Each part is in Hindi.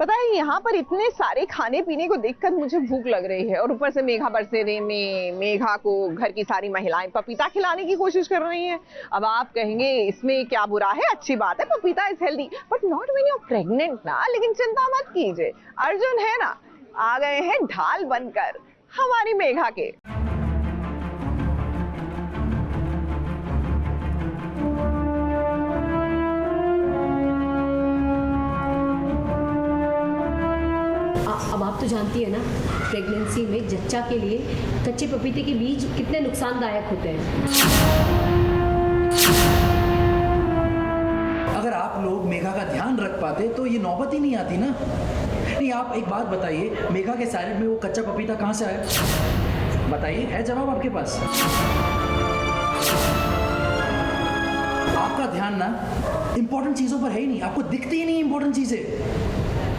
पता है यहाँ पर इतने सारे खाने पीने को देखकर मुझे भूख लग रही है, और ऊपर से मेघा बरसेरे में मेघा को घर की सारी महिलाएं पपीता खिलाने की कोशिश कर रही हैं। अब आप कहेंगे इसमें क्या बुरा है, अच्छी बात है, papita is healthy, but not when you are pregnant ना। लेकिन चिंता मत कीजिए, अर्जुन है ना, आ गए हैं ढाल बनकर हमारी मेघा के। अब आप तो जानती है ना, प्रेगनेंसी में जच्चा के लिए कच्चे पपीते के बीज कितने नुकसानदायक होते हैं। अगर आप लोग मेघा का ध्यान रख पाते तो ये नौबत ही नहीं आती ना। नहीं, आप एक बात बताइए, मेघा के सैलेड में वो कच्चा पपीता कहाँ से आया? बताइए, है जवाब आपके पास? आपका ध्यान ना इंपॉर्टेंट चीजों पर है ही नहीं, आपको दिखती ही नहीं इंपॉर्टेंट चीजें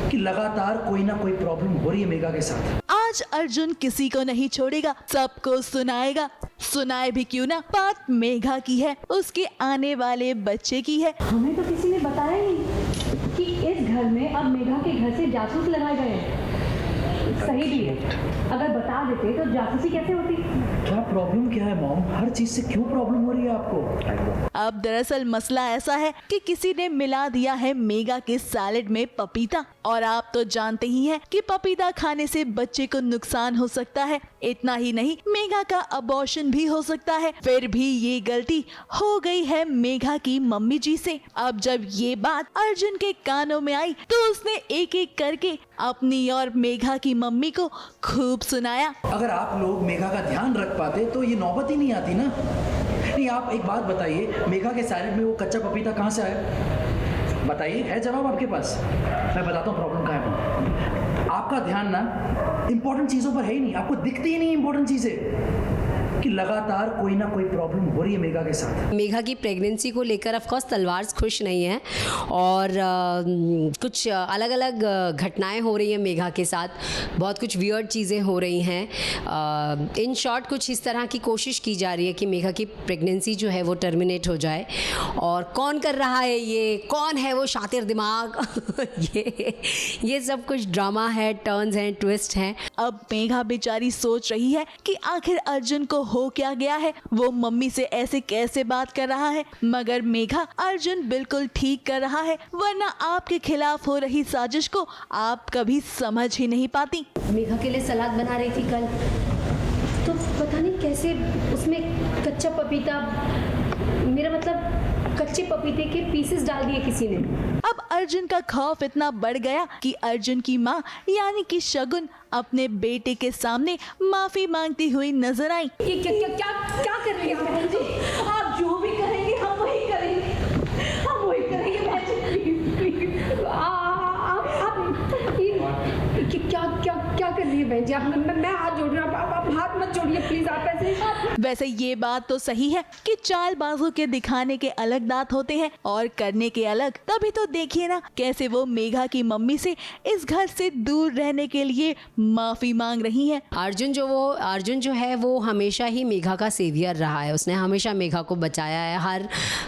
कि लगातार कोई ना कोई प्रॉब्लम हो रही है मेघा के साथ। आज अर्जुन किसी को नहीं छोड़ेगा, सबको सुनाएगा। सुनाए भी क्यों ना, बात मेघा की है, उसके आने वाले बच्चे की है। हमें तो किसी ने बताया ही नहीं कि इस घर में अब मेघा के घर से जासूस लगाए गए हैं। सही भी है, अगर बता देते तो जासूसी कैसे होती। क्या प्रॉब्लम क्या है मॉम? हर चीज से क्यों प्रॉब्लम हो रही है आपको? अब दरअसल मसला ऐसा है कि किसी ने मिला दिया है मेघा के सैलेड में पपीता, और आप तो जानते ही हैं कि पपीता खाने से बच्चे को नुकसान हो सकता है। इतना ही नहीं, मेघा का अबॉर्शन भी हो सकता है। फिर भी ये गलती हो गई है मेघा की मम्मी जी से। अब जब ये बात अर्जुन के कानों में आई तो उसने एक एक करके अपनी और मेघा की मम्मी को खूब सुनाया। अगर आप लोग मेघा का ध्यान रख पाते तो ये नौबत ही नहीं आती ना। नहीं, आप एक बात बताइए, मेघा के सैलेड में वो कच्चा पपीता कहाँ से आया? बताइए, है जवाब आपके पास? मैं बताता हूँ प्रॉब्लम कहाँ है। आपका ध्यान ना इंपॉर्टेंट चीजों पर है ही नहीं, आपको दिखती ही नहीं इंपॉर्टेंट चीजें कि लगातार कोई ना कोई प्रॉब्लम हो रही है मेघा के साथ। मेघा की प्रेगनेंसी को लेकर ऑफ कोर्स तलवार खुश नहीं है, और कुछ अलग अलग घटनाएं हो रही हैं मेघा के साथ। बहुत कुछ वियर्ड चीज़ें हो रही हैं। इन शॉर्ट कुछ इस तरह की कोशिश की जा रही है कि मेघा की प्रेगनेंसी जो है वो टर्मिनेट हो जाए। और कौन कर रहा है ये, कौन है वो शातिर दिमाग ये सब कुछ ड्रामा है, टर्न्स हैं, ट्विस्ट हैं। अब मेघा बेचारी सोच रही है कि आखिर अर्जुन को हो क्या गया है, वो मम्मी से ऐसे कैसे बात कर रहा है। मगर मेघा, अर्जुन बिल्कुल ठीक कर रहा है, वरना आपके खिलाफ हो रही साजिश को आप कभी समझ ही नहीं पाती। मेघा के लिए सलाद बना रही थी कल, तो पता नहीं कैसे उसमें कच्चा पपीता, मेरा मतलब कच्चे पपीते के पीसेस डाल दिए किसी ने। अब अर्जुन का खौफ इतना बढ़ गया कि अर्जुन की माँ यानी कि शगुन अपने बेटे के सामने माफी मांगती हुई नजर आई। ये क्या कर रही हैं बहन जी? आप जो भी करेंगे हम वही करेंगे, हम वही करेंगे बहन जी। प्लीज आप क्या कर रही है बहन जी? मैं हाथ जोड़ रही हूँ, आप हाथ मत जोड़िए प्लीज। आप ऐसे वैसे ये बात तो सही है कि चालबाजों के दिखाने के अलग दांत होते हैं और करने के अलग। तभी तो देखिए ना कैसे वो मेघा की मम्मी से इस घर से दूर रहने के लिए माफी मांग रही हैं। अर्जुन जो है वो हमेशा ही मेघा का सेवियर रहा है। उसने हमेशा मेघा को बचाया है, हर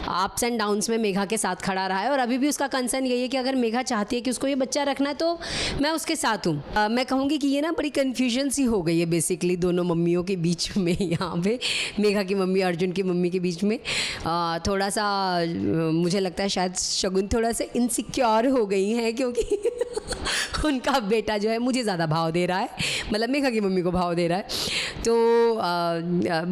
अप्स एंड डाउन्स में मेघा के साथ खड़ा रहा है। और अभी भी उसका कंसर्न यही है कि अगर मेघा चाहती है कि उसको ये बच्चा रखना है तो मैं उसके साथ हूँ। मैं कहूँगी कि ये ना बड़ी कन्फ्यूजन सी हो गई है बेसिकली दोनों मम्मियों के बीच में। यहाँ पे मेघा की मम्मी अर्जुन की मम्मी के बीच में थोड़ा सा मुझे लगता है शायद शगुन थोड़ा सा इनसिक्योर हो गई हैं, क्योंकि उनका बेटा जो है मुझे ज़्यादा भाव दे रहा है, मतलब मेघा की मम्मी को भाव दे रहा है। तो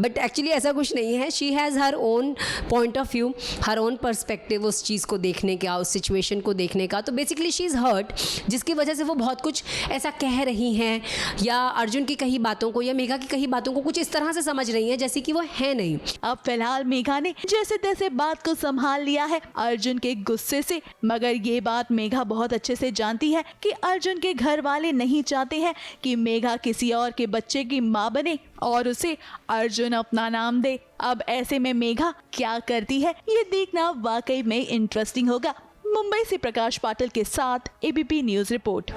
बट एक्चुअली ऐसा कुछ नहीं है। She has her own point of view, her own perspective उस चीज़ को देखने का, उस सिचुएशन को देखने का। तो बेसिकली शी इज़ हर्ट, जिसकी वजह से वो बहुत कुछ ऐसा कह रही हैं या अर्जुन की कही बातों को या मेघा की कही बातों को कुछ इस तरह से समझ रही हैं जैसे कि वो है नहीं। अब फिलहाल मेघा ने जैसे तैसे बात को संभाल लिया है अर्जुन के गुस्से से। मगर ये बात मेघा बहुत अच्छे से जानती है कि अर्जुन के घर वाले नहीं चाहते हैं कि मेघा किसी और के बच्चे की माँ बने और उसे अर्जुन अपना नाम दे। अब ऐसे में मेघा क्या करती है ये देखना वाकई में इंटरेस्टिंग होगा। मुंबई से प्रकाश पाटिल के साथ ABP news report.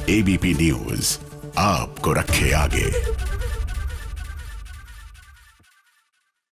ABP news आपको रखे आगे।